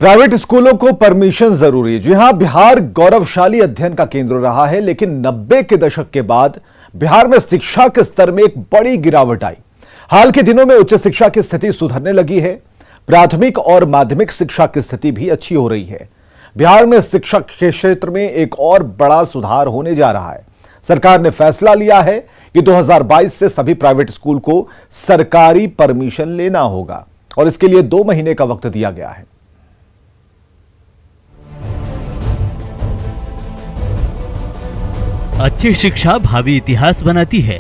Private स्कूलों को permission जरूरी है। जी हां, बिहार गौरवशाली अध्ययन का केंद्र रहा है, लेकिन 90 के दशक के बाद बिहार में शिक्षा के स्तर में एक बड़ी गिरावट आई। हाल के दिनों में उच्च शिक्षा की स्थिति सुधरने लगी है। प्राथमिक और माध्यमिक शिक्षा की स्थिति भी अच्छी हो रही है। बिहार में शिक्षा के क्षेत्र में एक और बड़ा सुधार होने जा रहा है। सरकार ने फैसला लिया है कि 2022 से सभी प्राइवेट स्कूल को सरकारी परमिशन लेना होगा और इसके लिए 2 महीने का वक्त दिया गया है। अच्छी शिक्षा भावी इतिहास बनाती है।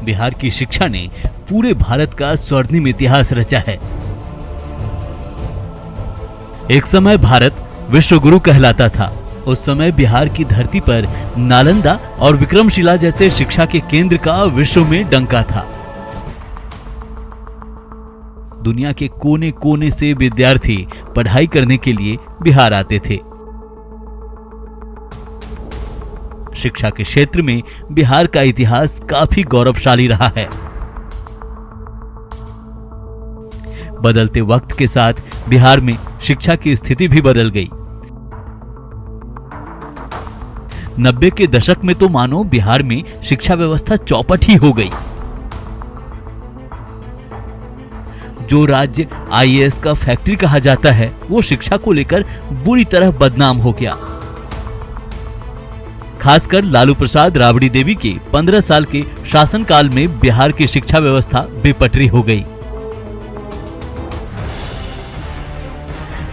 बिहार की शिक्षा ने पूरे भारत का स्वर्णिम इतिहास रचा है। एक समय भारत विश्व गुरु कहलाता था। उस समय बिहार की धरती पर नालंदा और विक्रमशिला जैसे शिक्षा के केंद्र का विश्व में डंका था। दुनिया के कोने कोने से विद्यार्थी पढ़ाई करने के लिए बिहार आते थे। शिक्षा के क्षेत्र में बिहार का इतिहास काफी गौरवशाली रहा है। बदलते वक्त के साथ बिहार में शिक्षा की स्थिति भी बदल गई। 90 के दशक में तो मानो बिहार में शिक्षा व्यवस्था चौपट ही हो गई। जो राज्य आईएएस का फैक्ट्री कहा जाता है, वो शिक्षा को लेकर बुरी तरह बदनाम हो गया। खासकर लालू प्रसाद राबड़ी देवी के 15 साल के शासनकाल में बिहार की शिक्षा व्यवस्था बेपटरी हो गई।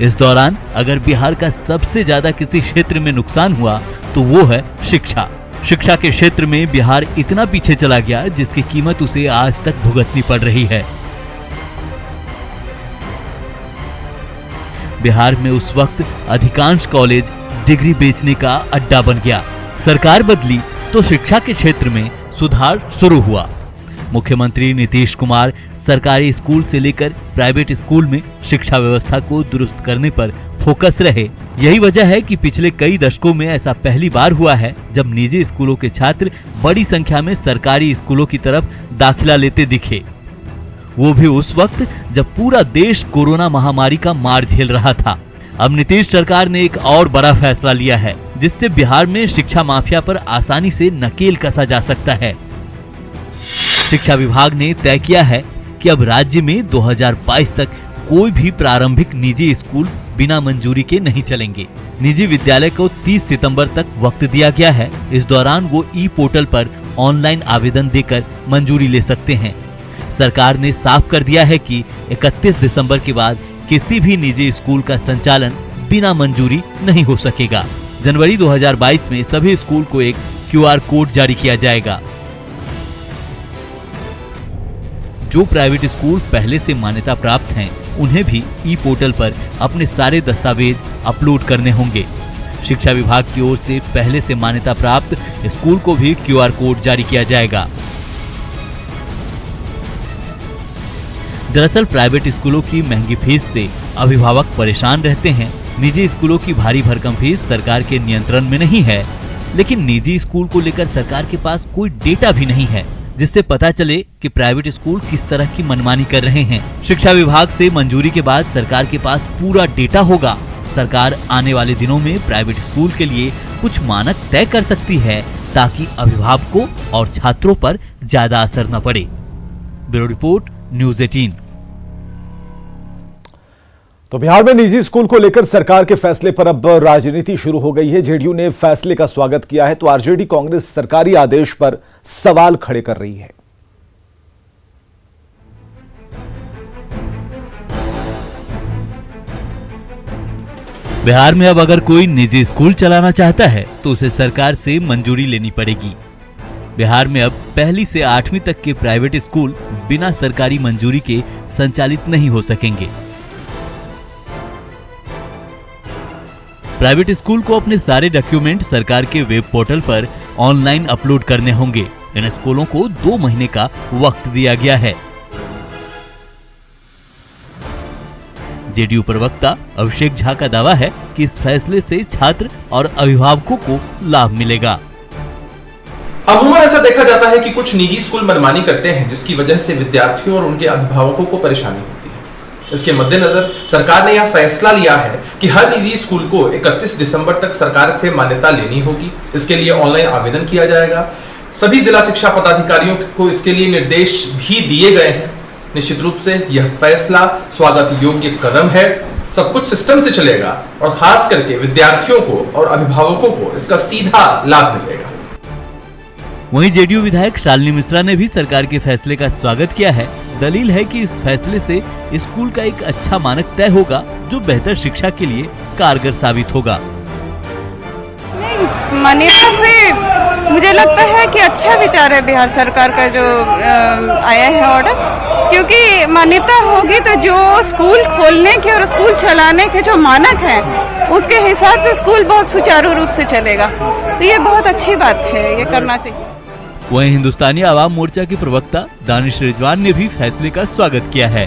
इस दौरान अगर बिहार का सबसे ज्यादा किसी क्षेत्र में नुकसान हुआ तो वो है शिक्षा। शिक्षा के क्षेत्र में बिहार इतना पीछे चला गया जिसकी कीमत उसे आज तक भुगतनी पड़ रही है। बिहार में उस वक्त अधिकांश कॉलेज डिग्री बेचने का अड्डा बन गया। सरकार बदली तो शिक्षा के क्षेत्र में सुधार शुरू हुआ। मुख्यमंत्री नीतीश कुमार सरकारी स्कूल से लेकर प्राइवेट स्कूल में शिक्षा व्यवस्था को दुरुस्त करने पर फोकस रहे। यही वजह है कि पिछले कई दशकों में ऐसा पहली बार हुआ है जब निजी स्कूलों के छात्र बड़ी संख्या में सरकारी स्कूलों की तरफ दाखिला लेते दिखे। वो भी उस वक्त जब पूरा देश कोरोना महामारी का मार झेल रहा था। अब नीतीश सरकार ने एक और बड़ा फैसला लिया है जिससे बिहार में शिक्षा माफिया पर आसानी से नकेल कसा जा सकता है। शिक्षा विभाग ने तय किया है कि अब राज्य में 2022 तक कोई भी प्रारंभिक निजी स्कूल बिना मंजूरी के नहीं चलेंगे। निजी विद्यालय को 30 सितंबर तक वक्त दिया गया है। इस दौरान वो ई पोर्टल पर ऑनलाइन आवेदन देकर मंजूरी ले सकते हैं। सरकार ने साफ कर दिया है कि 31 दिसंबर के बाद किसी भी निजी स्कूल का संचालन बिना मंजूरी नहीं हो सकेगा। जनवरी 2022 में सभी स्कूल को एक क्यूआर कोड जारी किया जाएगा। जो प्राइवेट स्कूल पहले से मान्यता प्राप्त हैं, उन्हें भी ई पोर्टल पर अपने सारे दस्तावेज अपलोड करने होंगे। शिक्षा विभाग की ओर से पहले से मान्यता प्राप्त स्कूल को भी क्यूआर कोड जारी किया जाएगा। दरअसल प्राइवेट स्कूलों की महंगी फीस से अभिभावक परेशान रहते हैं। निजी स्कूलों की भारी भरकम फीस सरकार के नियंत्रण में नहीं है, लेकिन निजी स्कूल को लेकर सरकार के पास कोई डेटा भी नहीं है जिससे पता चले कि प्राइवेट स्कूल किस तरह की मनमानी कर रहे हैं। शिक्षा विभाग से मंजूरी के बाद सरकार के पास पूरा डेटा होगा। सरकार आने वाले दिनों में प्राइवेट स्कूल के लिए कुछ मानक तय कर सकती है ताकि अभिभावकों और छात्रों पर ज्यादा असर न पड़े। Bureau report, news 18। तो बिहार में निजी स्कूल को लेकर सरकार के फैसले पर अब राजनीति शुरू हो गई है। जेडीयू ने फैसले का स्वागत किया है तो आरजेडी कांग्रेस सरकारी आदेश पर सवाल खड़े कर रही है। बिहार में अब अगर कोई निजी स्कूल चलाना चाहता है तो उसे सरकार से मंजूरी लेनी पड़ेगी। बिहार में अब 1ली से 8वीं तक के प्राइवेट स्कूल बिना सरकारी मंजूरी के संचालित नहीं हो सकेंगे। प्राइवेट स्कूल को अपने सारे डॉक्यूमेंट सरकार के वेब पोर्टल पर ऑनलाइन अपलोड करने होंगे। इन स्कूलों को 2 महीने का वक्त दिया गया है। जेडीयू प्रवक्ता अभिषेक झा का दावा है कि इस फैसले से छात्र और अभिभावकों को लाभ मिलेगा। अमूमन ऐसा देखा जाता है कि कुछ निजी स्कूल मनमानी करते हैं जिसकी वजह से विद्यार्थियों और उनके अभिभावकों को परेशानी होती है। इसके मद्देनजर सरकार ने यह फैसला लिया है कि हर निजी स्कूल को 31 दिसंबर तक सरकार से मान्यता लेनी होगी। इसके लिए ऑनलाइन आवेदन किया जाएगा। सभी जिला शिक्षा पदाधिकारियों को इसके लिए निर्देश भी दिए गए हैं। निश्चित रूप से यह फैसला स्वागत योग्य कदम है। सब कुछ सिस्टम से चलेगा और खास करके विद्यार्थियों को और अभिभावकों को इसका सीधा लाभ मिलेगा। वहीं जेडीयू विधायक शालिनी मिश्रा ने भी सरकार के फैसले का स्वागत किया है। दलील है कि इस फैसले से स्कूल का एक अच्छा मानक तय होगा जो बेहतर शिक्षा के लिए कारगर साबित होगा। मान्यता से मुझे लगता है कि अच्छा विचार है बिहार सरकार का जो आया है ऑर्डर, क्योंकि मान्यता होगी तो जो स्कूल खोलने के और स्कूल चलाने के जो मानक हैं उसके हिसाब से स्कूल बहुत सुचारू रूप से चलेगा। तो ये बहुत अच्छी बात है, ये करना चाहिए। वहीं हिंदुस्तानी आवाम मोर्चा के प्रवक्ता दानिश रिजवान ने भी फैसले का स्वागत किया है।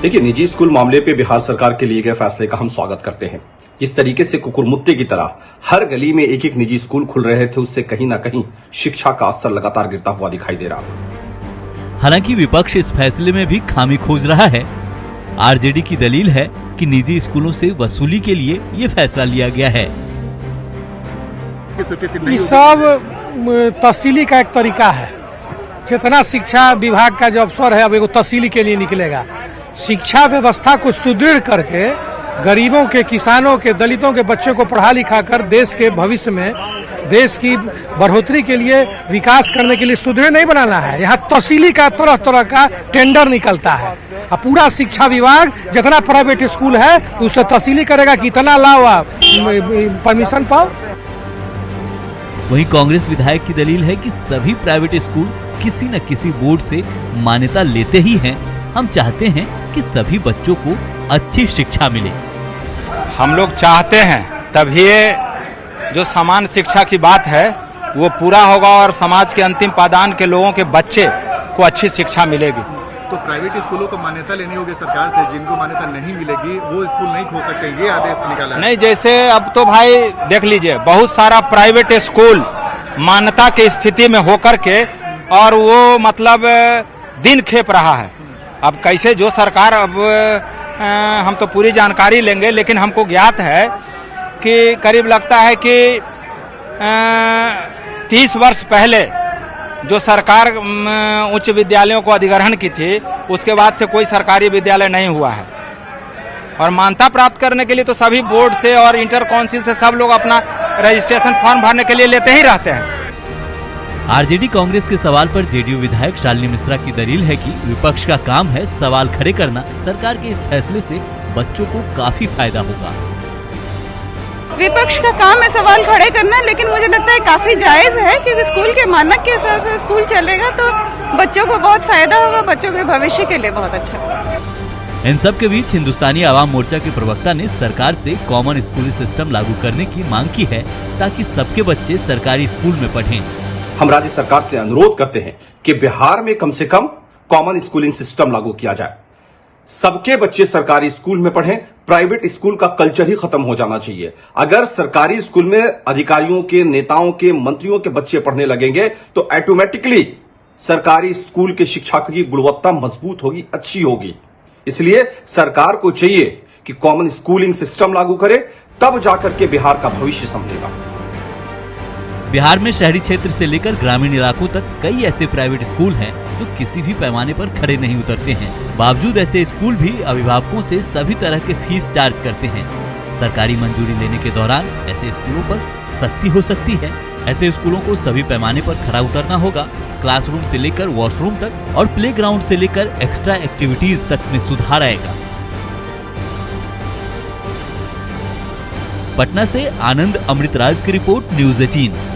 देखिए, निजी स्कूल मामले पे बिहार सरकार के लिए गए फैसले का हम स्वागत करते हैं। जिस तरीके से कुकुरमुत्ते की तरह हर गली में एक एक निजी स्कूल खुल रहे थे, उससे कहीं ना कहीं शिक्षा का स्तर लगातार गिरता हुआ दिखाई दे रहा था। हालांकि विपक्ष इस फैसले में भी खामी खोज रहा है। आरजेडी की दलील है कि निजी स्कूलों से वसूली के लिए ये फैसला लिया गया है। ये सब तहसीली का एक तरीका है। जितना शिक्षा विभाग का जो अफसर है अब एगो तहसीली के लिए निकलेगा। शिक्षा व्यवस्था को सुदृढ़ करके गरीबों के, किसानों के, दलितों के बच्चों को पढ़ा लिखा कर देश के भविष्य में देश की बढ़ोतरी के लिए, विकास करने के लिए सुदृढ़ नहीं बनाना है। यहाँ तहसीली का तरह तरह का टेंडर निकलता है। अब पूरा शिक्षा विभाग जितना प्राइवेट स्कूल है उससे तहसीली करेगा कि इतना लाओ आप परमिशन पाओ। वहीं कांग्रेस विधायक की दलील है कि सभी प्राइवेट स्कूल किसी न किसी बोर्ड से मान्यता लेते ही हैं। हम चाहते हैं कि सभी बच्चों को अच्छी शिक्षा मिले। हम लोग चाहते हैं तभी जो समान शिक्षा की बात है वो पूरा होगा और समाज के अंतिम पायदान के लोगों के बच्चे को अच्छी शिक्षा मिलेगी। तो प्राइवेट स्कूलों को मान्यता लेनी होगी सरकार से। जिनको मान्यता नहीं मिलेगी वो स्कूल नहीं खोल सकते, ये आदेश निकाला है। नहीं, जैसे अब तो भाई देख लीजिए, बहुत सारा प्राइवेट स्कूल मान्यता की स्थिति में होकर के और वो मतलब दिन खेप रहा है। अब कैसे जो सरकार, अब हम तो पूरी जानकारी लेंगे, लेकिन हमको ज्ञात है कि करीब लगता है कि 30 वर्ष पहले जो सरकार उच्च विद्यालयों को अधिग्रहण की थी, उसके बाद से कोई सरकारी विद्यालय नहीं हुआ है। और मान्यता प्राप्त करने के लिए तो सभी बोर्ड से और इंटर काउंसिल से सब लोग अपना रजिस्ट्रेशन फॉर्म भरने के लिए लेते ही रहते हैं। आरजेडी कांग्रेस के सवाल पर जेडीयू विधायक शालिनी मिश्रा की दलील है कि विपक्ष का काम है सवाल खड़े करना। सरकार के इस फैसले से बच्चों को काफी फायदा होगा। विपक्ष का काम है सवाल खड़े करना, लेकिन मुझे लगता है काफी जायज है कि स्कूल के मानक के हिसाब से स्कूल चलेगा तो बच्चों को बहुत फायदा होगा, बच्चों के भविष्य के लिए बहुत अच्छा होगा। इन सब के बीच हिंदुस्तानी आवाम मोर्चा के प्रवक्ता ने सरकार से कॉमन स्कूल सिस्टम लागू करने की मांग की है ताकि सबके बच्चे सरकारी स्कूल में पढ़ें। हम राज्य सरकार से अनुरोध करते हैं कि बिहार में कम से कम कॉमन स्कूलिंग सिस्टम लागू किया जाए। सबके बच्चे सरकारी स्कूल में पढ़ें। प्राइवेट स्कूल का कल्चर ही खत्म हो जाना चाहिए। अगर सरकारी स्कूल में अधिकारियों के, नेताओं के, मंत्रियों के बच्चे पढ़ने लगेंगे तो ऑटोमेटिकली सरकारी स्कूल के शिक्षा की गुणवत्ता मजबूत होगी, अच्छी होगी। इसलिए सरकार को चाहिए कि कॉमन स्कूलिंग सिस्टम लागू करे, तब जाकर के बिहार का भविष्य संभलेगा। बिहार में शहरी क्षेत्र से लेकर ग्रामीण इलाकों तक कई ऐसे प्राइवेट स्कूल हैं जो किसी भी पैमाने पर खड़े नहीं उतरते हैं। बावजूद ऐसे स्कूल भी अभिभावकों से सभी तरह के फीस चार्ज करते हैं। सरकारी मंजूरी लेने के दौरान ऐसे स्कूलों पर सख्ती हो सकती है। ऐसे स्कूलों को सभी पैमाने पर खड़ा उतरना होगा। क्लासरूम से लेकर वॉशरूम तक और प्लेग्राउंड से लेकर एक्स्ट्रा एक्टिविटीज तक में सुधार आएगा। पटना से आनंद अमृतराज की रिपोर्ट, न्यूज़ 18।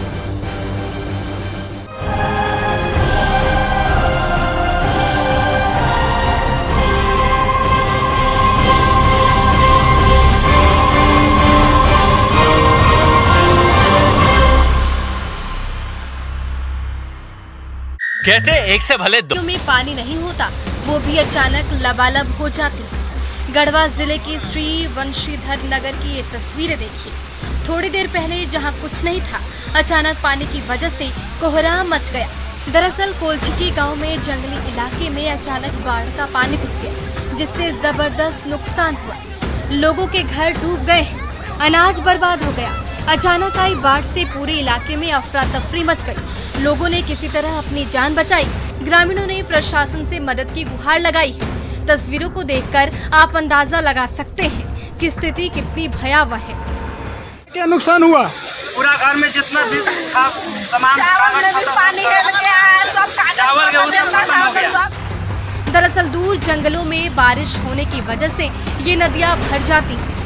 कहते एक से भले दो में पानी नहीं होता, वो भी अचानक लबालब हो जाती। गढ़वा जिले के श्री वंशीधर नगर की ये तस्वीरें देखिए। थोड़ी देर पहले जहां कुछ नहीं था, अचानक पानी की वजह से कोहराम मच गया। दरअसल कोलछिकी गांव में जंगली इलाके में अचानक बाढ़ का पानी घुस गया, जिससे जबरदस्त नुकसान हुआ। लोगों के घर डूब गए हैं, अनाज बर्बाद हो गया। अचानक आई बाढ़ से पूरे इलाके में अफरा तफरी मच गई। लोगों ने किसी तरह अपनी जान बचाई। ग्रामीणों ने प्रशासन से मदद की गुहार लगाई है। तस्वीरों को देखकर आप अंदाजा लगा सकते हैं कि स्थिति कितनी भयावह है। क्या नुकसान हुआ? पूरा घर में जितना भी था सामान, चावल में भी पानी भर गया है, सब चावल गेहूं सब खत्म हो गया। दरअसल दूर जंगलों में बारिश होने की वजह से ये नदियां भर जाती हैं।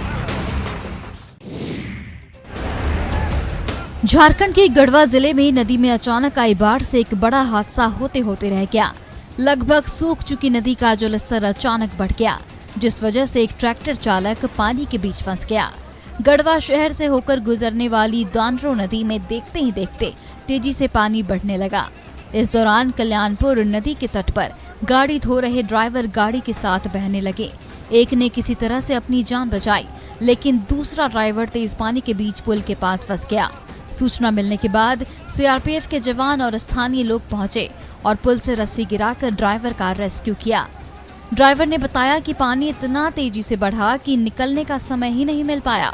झारखंड के गढ़वा जिले में नदी में अचानक आई बाढ़ से एक बड़ा हादसा होते होते रह गया। लगभग सूख चुकी नदी का जलस्तर अचानक बढ़ गया, जिस वजह से एक ट्रैक्टर चालक पानी के बीच फंस गया। गढ़वा शहर से होकर गुजरने वाली दानरो नदी में देखते ही देखते तेजी से पानी बढ़ने लगा। इस दौरान कल्याणपुर नदी के तट पर गाड़ी धो रहे ड्राइवर गाड़ी के साथ बहने लगे। एक ने किसी तरह से अपनी जान बचाई, लेकिन दूसरा ड्राइवर तेज पानी के बीच पुल के पास फंस गया। सूचना मिलने के बाद सीआरपीएफ के जवान और स्थानीय लोग पहुंचे और पुल से रस्सी गिराकर ड्राइवर का रेस्क्यू किया। ड्राइवर ने बताया कि पानी इतना तेजी से बढ़ा कि निकलने का समय ही नहीं मिल पाया।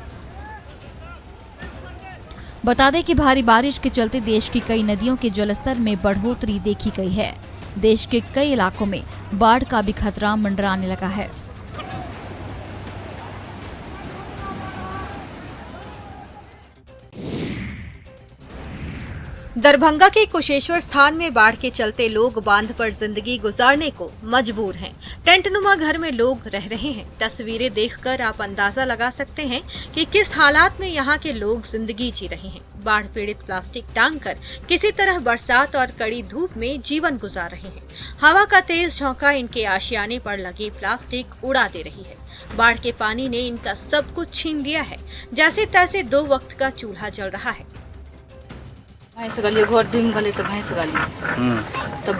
बता दें कि भारी बारिश के चलते देश की कई नदियों के जलस्तर में बढ़ोतरी देखी गई है। देश के कई इलाकों में बाढ़ का भी खतरा मंडराने लगा है। दरभंगा के कुशेश्वर स्थान में बाढ़ के चलते लोग बांध पर जिंदगी गुजारने को मजबूर हैं। टेंटनुमा घर में लोग रह रहे हैं। तस्वीरें देखकर आप अंदाजा लगा सकते हैं कि किस हालात में यहाँ के लोग जिंदगी जी रहे हैं। बाढ़ पीड़ित प्लास्टिक टांग कर किसी तरह बरसात और कड़ी धूप में जीवन गुजार रहे हैं। हवा का तेज झोंका इनके आशियाने पर लगे प्लास्टिक उड़ा दे रही है। बाढ़ के पानी ने इनका सब कुछ छीन लिया है। जैसे तैसे 2 वक्त का चूल्हा जल रहा है। भैंस गली घर डूब गली तो भैंस गली तो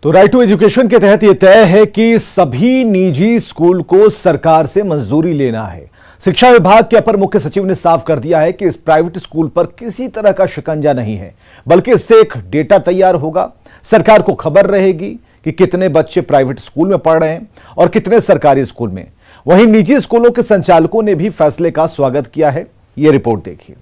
तो राइट टू एजुकेशन के तहत यह तय है कि सभी निजी स्कूल को सरकार से मंजूरी लेना है। शिक्षा विभाग के अपर मुख्य सचिव ने साफ कर दिया है कि इस प्राइवेट स्कूल पर किसी तरह का शिकंजा नहीं है, बल्कि इससे एक डेटा तैयार होगा। सरकार को खबर रहेगी कि कितने बच्चे प्राइवेट स्कूल में पढ़ रहे हैं और कितने सरकारी स्कूल में। वहीं निजी स्कूलों के संचालकों ने भी फैसले का स्वागत किया है। यह रिपोर्ट देखिए।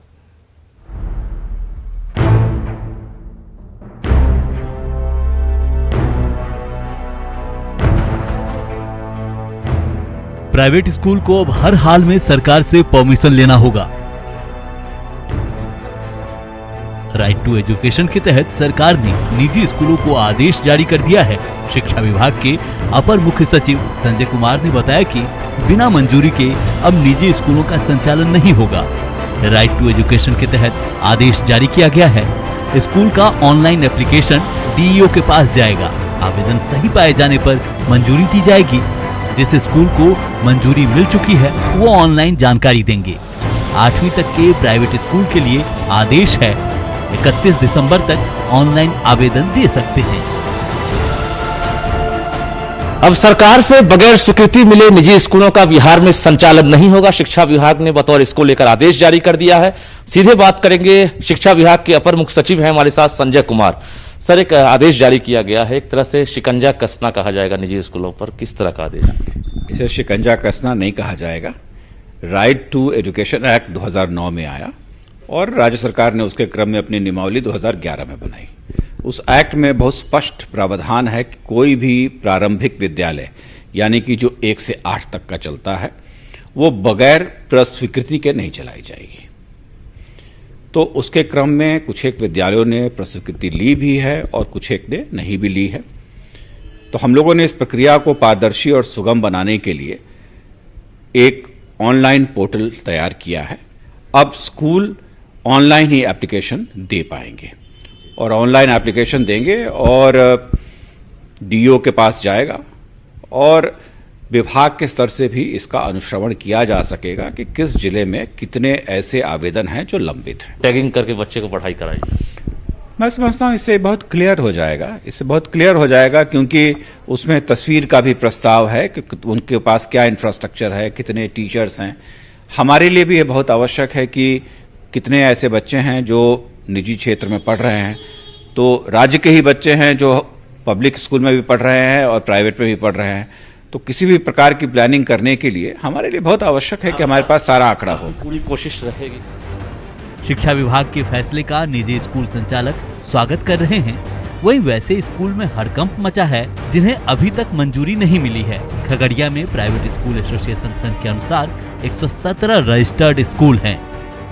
प्राइवेट स्कूल को अब हर हाल में सरकार से परमिशन लेना होगा। राइट टू एजुकेशन के तहत सरकार ने निजी स्कूलों को आदेश जारी कर दिया है। शिक्षा विभाग के अपर मुख्य सचिव संजय कुमार ने बताया कि बिना मंजूरी के अब निजी स्कूलों का संचालन नहीं होगा। राइट टू एजुकेशन के तहत आदेश जारी किया गया है। स्कूल का ऑनलाइन एप्लीकेशन डीईओ के पास जाएगा। आवेदन सही पाए जाने पर मंजूरी दी जाएगी। जिस स्कूल को मंजूरी मिल चुकी है वो ऑनलाइन जानकारी देंगे। 8वीं तक के प्राइवेट स्कूल के लिए आदेश है 31 दिसंबर तक ऑनलाइन आवेदन दे सकते हैं। अब सरकार से बगैर स्वीकृति मिले निजी स्कूलों का बिहार में संचालन नहीं होगा। शिक्षा विभाग ने बतौर इसको लेकर आदेश जारी कर दिया है। सीधे बात करेंगे, शिक्षा विभाग के अपर मुख्य सचिव हैं हमारे साथ संजय कुमार। सर, एक आदेश जारी किया गया है, एक तरह से शिकंजा कसना कहा जाएगा निजी स्कूलों पर, किस तरह का आदेश? इसे शिकंजा कसना नहीं कहा जाएगा। राइट टू एजुकेशन एक्ट 2009 में आया और राज्य सरकार ने उसके क्रम में अपनी नियमावली 2011 में बनाई। उस एक्ट में बहुत स्पष्ट प्रावधान है कि कोई भी प्रारंभिक विद्यालय यानी कि जो 1 से 8 तक का चलता है वो बगैर प्रस्वीकृति के नहीं चलाई जाएगी। तो उसके क्रम में कुछ एक विद्यालयों ने प्रस्वीकृति ली भी है और कुछ एक ने नहीं भी ली है। तो हम लोगों ने इस प्रक्रिया को पारदर्शी और सुगम बनाने के लिए एक ऑनलाइन पोर्टल तैयार किया है। अब स्कूल ऑनलाइन ही एप्लीकेशन दे पाएंगे और ऑनलाइन एप्लीकेशन देंगे और डीईओ के पास जाएगा और विभाग के स्तर से भी इसका अनुश्रवण किया जा सकेगा कि किस जिले में कितने ऐसे आवेदन हैं जो लंबित हैं। टैगिंग करके बच्चे को पढ़ाई कराई। मैं समझता हूँ इससे बहुत क्लियर हो जाएगा क्योंकि उसमें तस्वीर का भी प्रस्ताव है कि उनके पास क्या इंफ्रास्ट्रक्चर है, कितने टीचर्स हैं। हमारे लिए भी ये बहुत आवश्यक है कि कितने ऐसे बच्चे हैं जो निजी क्षेत्र में पढ़ रहे हैं, तो राज्य के ही बच्चे हैं जो पब्लिक स्कूल में भी पढ़ रहे हैं और प्राइवेट में भी पढ़ रहे हैं। तो किसी भी प्रकार की प्लानिंग करने के लिए हमारे लिए बहुत आवश्यक है कि हमारे पास सारा आंकड़ा हो। पूरी कोशिश रहेगी। शिक्षा विभाग के फैसले का निजी स्कूल संचालक स्वागत कर रहे हैं। वहीं वैसे स्कूल में हड़कंप मचा है जिन्हें अभी तक मंजूरी नहीं मिली है। खगड़िया में प्राइवेट स्कूल एसोसिएशन संघ के अनुसार 117 रजिस्टर्ड स्कूल हैं।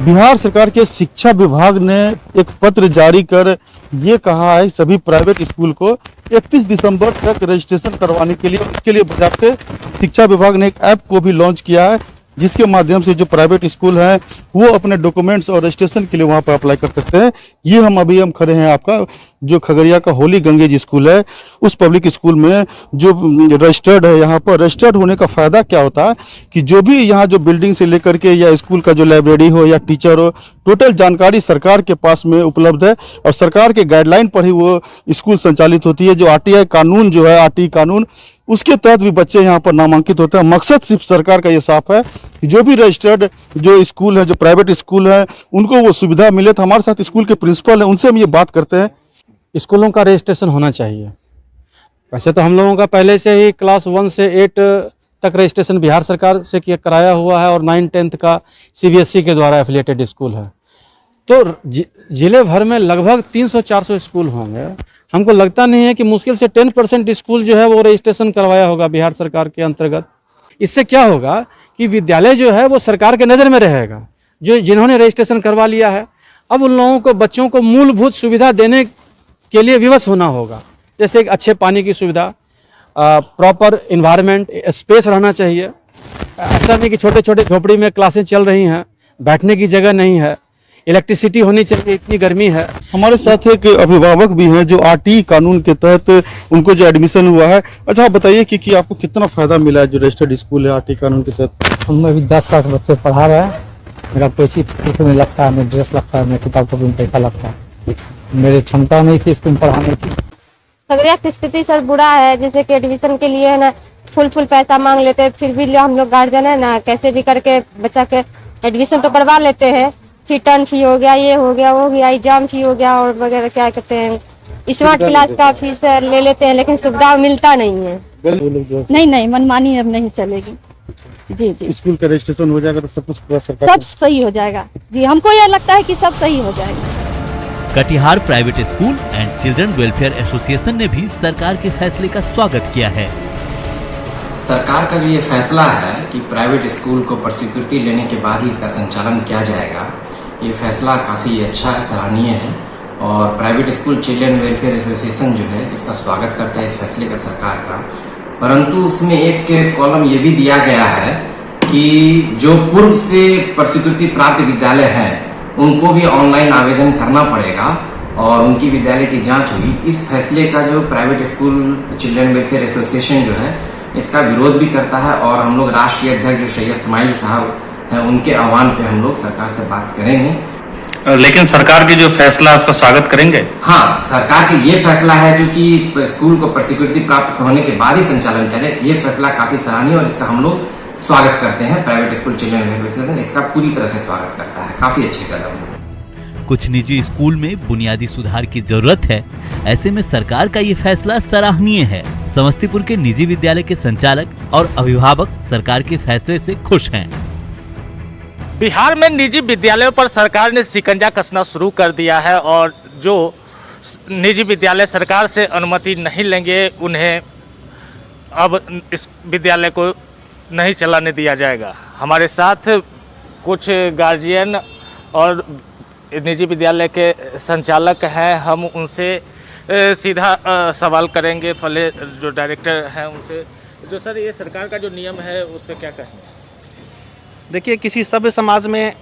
बिहार सरकार के शिक्षा विभाग ने एक पत्र जारी कर ये कहा है सभी प्राइवेट स्कूल को 31 दिसंबर तक रजिस्ट्रेशन करवाने के लिए, उसके लिए बजाते शिक्षा विभाग ने एक ऐप को भी लॉन्च किया है जिसके माध्यम से जो प्राइवेट स्कूल हैं वो अपने डॉक्यूमेंट्स और रजिस्ट्रेशन के लिए वहां पर अप्लाई कर सकते हैं। ये हम खड़े हैं आपका जो खगड़िया का होली गंगेज स्कूल है उस पब्लिक स्कूल में जो रजिस्टर्ड है। यहाँ पर रजिस्टर्ड होने का फायदा क्या होता है कि जो भी यहाँ जो बिल्डिंग से लेकर के या स्कूल का जो लाइब्रेरी हो या टीचर हो, टोटल जानकारी सरकार के पास में उपलब्ध है और सरकार के गाइडलाइन पर ही वो स्कूल संचालित होती है। जो आरटीआई कानून जो है, आरटीई कानून, उसके तहत भी बच्चे यहाँ पर नामांकित होते हैं। मकसद सिर्फ सरकार का ये साफ है कि जो भी रजिस्टर्ड जो स्कूल है, जो प्राइवेट स्कूल है, उनको वो सुविधा मिले। तो हमारे साथ स्कूल के प्रिंसिपल हैं, उनसे हम ये बात करते हैं। स्कूलों का रजिस्ट्रेशन होना चाहिए। वैसे तो हम लोगों का पहले से ही क्लास 1 से 8 तक रजिस्ट्रेशन बिहार सरकार से कराया हुआ है और 9-10 का सीबीएसई के द्वारा एफिलिएटेड स्कूल है। तो जिले भर में लगभग 300-400 स्कूल होंगे। हमको लगता नहीं है कि मुश्किल से 10% स्कूल जो है वो रजिस्ट्रेशन करवाया होगा बिहार सरकार के अंतर्गत। इससे क्या होगा कि विद्यालय जो है वो सरकार के नज़र में रहेगा। जो जिन्होंने रजिस्ट्रेशन करवा लिया है, अब उन लोगों को, बच्चों को मूलभूत सुविधा देने के लिए विवश होना होगा। जैसे एक अच्छे पानी की सुविधा, प्रॉपर इन्वायरमेंट, स्पेस रहना चाहिए। ऐसा नहीं कि छोटे छोटे झोपड़ी में क्लासें चल रही हैं, बैठने की जगह नहीं है, इलेक्ट्रिसिटी होनी चाहिए, इतनी गर्मी है। हमारे साथ एक अभिभावक भी हैं जो आरटीई कानून के तहत उनको जो एडमिशन हुआ है। अच्छा, आप बताइए कि आपको कितना फायदा मिला है जो रजिस्टर्ड स्कूल है आरटीई कानून के तहत? हम अभी 10 बच्चे पढ़ा रहे हैं। मेरा कोचिंग फीस में लगता है, मेरा ड्रेस लगता है, मेरे किताब कॉपी में पैसा लगता है। मेरी क्षमता नहीं थी इसको पढ़ाने की। खगड़िया की स्थिति सर बुरा है, जैसे कि एडमिशन के लिए है ना फुल पैसा मांग लेते हैं, फिर भी हम लोग गार्जियन है ना कैसे भी करके बच्चा के एडमिशन तो करवा लेते हैं। फिर टर्न फी हो गया, ये हो गया, वो हो गया, एग्जाम फी हो गया और वगैरह क्या कहते हैं स्मार्ट क्लास का फीस ले लेते हैं, लेकिन सुविधा मिलता नहीं है। नहीं, मनमानी अब नहीं चलेगी। जी स्कूल का रजिस्ट्रेशन हो जाएगा तो सब कुछ सब सही हो जाएगा। जी, हमको यह लगता है कि सब सही हो जाएगा। Katihar private school and children welfare association ने भी सरकार के फैसले का स्वागत किया है। सरकार का जो ये फैसला है कि प्राइवेट स्कूल को प्रस्वीकृति लेने के बाद ही इसका संचालन किया जाएगा, ये फैसला काफ़ी अच्छा है, सराहनीय है। और private school children welfare association जो है इसका स्वागत करता है इस फैसले का सरकार का। परंतु उसमें एक कॉलम ये भी दिया गया है कि जो पूर्व से प्रस्वीकृति प्राप्त विद्यालय हैं उनको भी ऑनलाइन आवेदन करना पड़ेगा और उनकी विद्यालय की जांच हुई। इस फैसले का जो private school children welfare association जो है इसका विरोध भी करता है और हम लोग राष्ट्रीय अध्यक्ष जो सैयद इस्माइल साहब हैं उनके आह्वान पे हम लोग सरकार से बात करेंगे। लेकिन सरकार की जो फैसला उसका स्वागत करेंगे? हाँ, सरकार का ये फैसला है जो कि स्कूल को प्रस्वीकृति प्राप्त होने के बाद ही संचालन करे, ये फैसला काफी सराहनीय और इसका हम लोग स्वागत करते हैं। Private school children welfare association इसका पूरी तरह से स्वागत करता है, काफी अच्छे कदम है। कुछ निजी स्कूल में बुनियादी सुधार की जरूरत है, ऐसे में सरकार का ये फैसला सराहनीय है। समस्तीपुर के निजी विद्यालय के संचालक और अभिभावक सरकार के फैसले से खुश हैं। बिहार में निजी विद्यालयों पर सरकार ने शिकंजा कसना शुरू कर दिया है और जो निजी विद्यालय सरकार से अनुमति नहीं लेंगे उन्हें अब इस विद्यालय को नहीं चलाने दिया जाएगा। हमारे साथ कुछ गार्जियन और निजी विद्यालय के संचालक हैं, हम उनसे सीधा सवाल करेंगे। पहले जो डायरेक्टर हैं उनसे, जो सर ये सरकार का जो नियम है उस पर क्या कहेंगे? देखिए, किसी सभ्य समाज में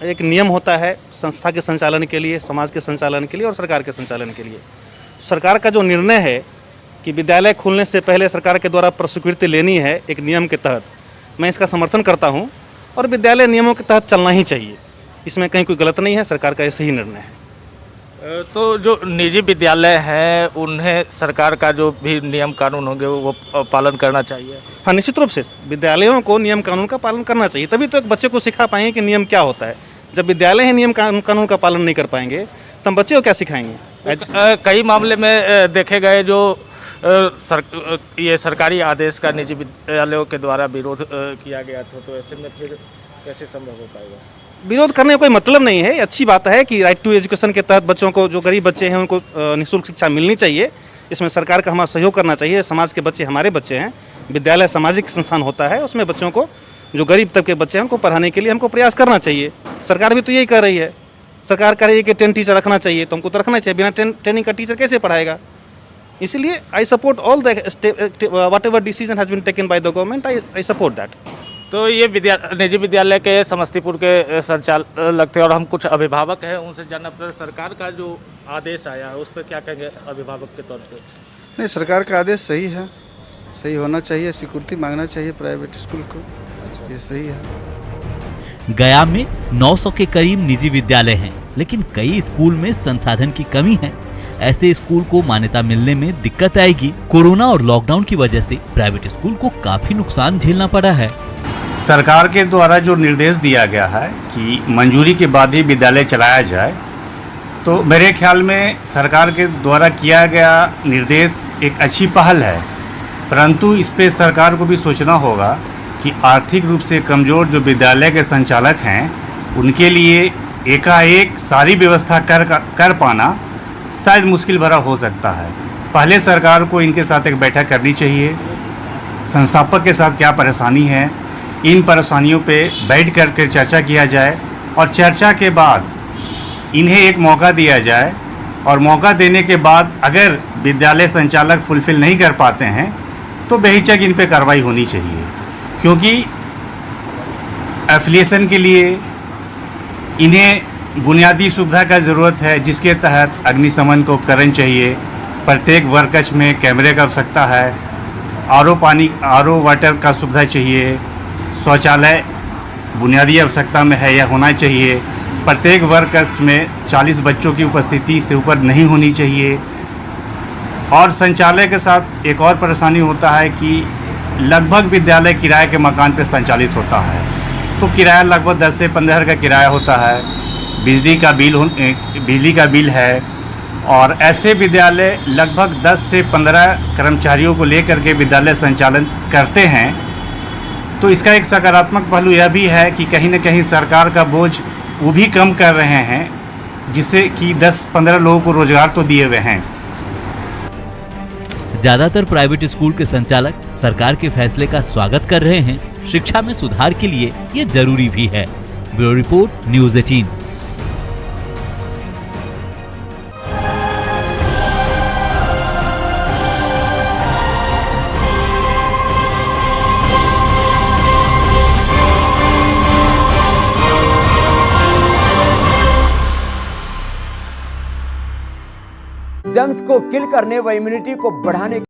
एक नियम होता है संस्था के संचालन के लिए, समाज के संचालन के लिए और सरकार के संचालन के लिए। सरकार का जो निर्णय है कि विद्यालय खुलने से पहले सरकार के द्वारा प्रस्वीकृति लेनी है एक नियम के तहत, मैं इसका समर्थन करता हूं और विद्यालय नियमों के तहत चलना ही चाहिए। इसमें कहीं कोई गलत नहीं है, सरकार का ऐसे ही निर्णय है। तो जो निजी विद्यालय हैं उन्हें सरकार का जो भी नियम कानून होंगे वो पालन करना चाहिए। हाँ, निश्चित रूप से विद्यालयों को नियम कानून का पालन करना चाहिए, तभी तो एक बच्चे को सिखा पाएंगे कि नियम क्या होता है। जब विद्यालय ही नियम कानून का पालन नहीं कर पाएंगे तो हम बच्चे को क्या सिखाएंगे। कई मामले में देखे गए जो ये सरकारी आदेश का निजी विद्यालयों के द्वारा विरोध किया गया था, तो ऐसे में फिर कैसे संभव हो पाएगा? विरोध करने का कोई मतलब नहीं है। अच्छी बात है कि राइट टू एजुकेशन के तहत बच्चों को, जो गरीब बच्चे हैं उनको निःशुल्क शिक्षा मिलनी चाहिए। इसमें सरकार का हमारा सहयोग करना चाहिए। समाज के बच्चे हमारे बच्चे हैं, विद्यालय सामाजिक संस्थान होता है, उसमें बच्चों को, जो गरीब तबके के बच्चे हैं उनको पढ़ाने के लिए हमको प्रयास करना चाहिए। सरकार भी तो यही कर रही है। सरकार कह रही है कि 10 टीचर रखना चाहिए, तो हमको तो रखना चाहिए। बिना ट्रेनिंग का टीचर कैसे पढ़ाएगा? इसलिए I support all the whatever decision has been taken by the government, I support that. तो ये निजी विद्यालय के समस्तीपुर के संचालक थे और हम कुछ अभिभावक हैं, उनसे जानना पड़ेगा सरकार का जो आदेश आया है उस पर क्या कहेंगे अभिभावक के तौर पे? नहीं, सरकार का आदेश सही है, सही होना चाहिए, सिक्योरिटी मांगना चाहिए प्राइवेट स्कूल को, ये सही है। गया में 900 के करीब निजी विद्यालय हैं, लेकिन कई स्कूल में संसाधन की कमी है। ऐसे स्कूल को मान्यता मिलने में दिक्कत आएगी। कोरोना और लॉकडाउन की वजह से प्राइवेट स्कूल को काफी नुकसान झेलना पड़ा है। सरकार के द्वारा जो निर्देश दिया गया है कि मंजूरी के बाद ही विद्यालय चलाया जाए, तो मेरे ख्याल में सरकार के द्वारा किया गया निर्देश एक अच्छी पहल है, परंतु इस पे सरकार को भी सोचना होगा कि आर्थिक रूप से कमज़ोर जो विद्यालय के संचालक हैं उनके लिए एकाएक सारी व्यवस्था कर पाना शायद मुश्किल भरा हो सकता है। पहले सरकार को इनके साथ एक बैठक करनी चाहिए, संस्थापक के साथ क्या परेशानी है, इन परेशानियों पे बैठ करके चर्चा किया जाए और चर्चा के बाद इन्हें एक मौका दिया जाए, और मौका देने के बाद अगर विद्यालय संचालक फुलफिल नहीं कर पाते हैं तो बेहिचक इन पे कार्रवाई होनी चाहिए, क्योंकि एफिलिएशन के लिए इन्हें बुनियादी सुविधा का ज़रूरत है, जिसके तहत अग्निशमन को उपकरण चाहिए, प्रत्येक वर्कश में कैमरे का आवश्यकता है, आरओ वाटर का सुविधा चाहिए, शौचालय बुनियादी आवश्यकता में है, यह होना चाहिए। प्रत्येक वर्कश में 40 बच्चों की उपस्थिति से ऊपर नहीं होनी चाहिए। और संचालय के साथ एक और परेशानी होता है कि लगभग विद्यालय किराए के मकान पर संचालित होता है, तो किराया लगभग 10 से 15 का किराया होता है। बिजली का बिल है, और ऐसे विद्यालय लगभग 10 से 15 कर्मचारियों को लेकर के विद्यालय संचालन करते हैं। तो इसका एक सकारात्मक पहलू यह भी है कि कहीं न कहीं सरकार का बोझ वो भी कम कर रहे हैं, जिससे कि 10-15 लोगों को रोजगार तो दिए हुए हैं। ज्यादातर प्राइवेट स्कूल के संचालक सरकार के फैसले का स्वागत कर रहे हैं। शिक्षा में सुधार के लिए ये जरूरी भी है। Bureau report, news 18। जर्म्स को किल करने व इम्यूनिटी को बढ़ाने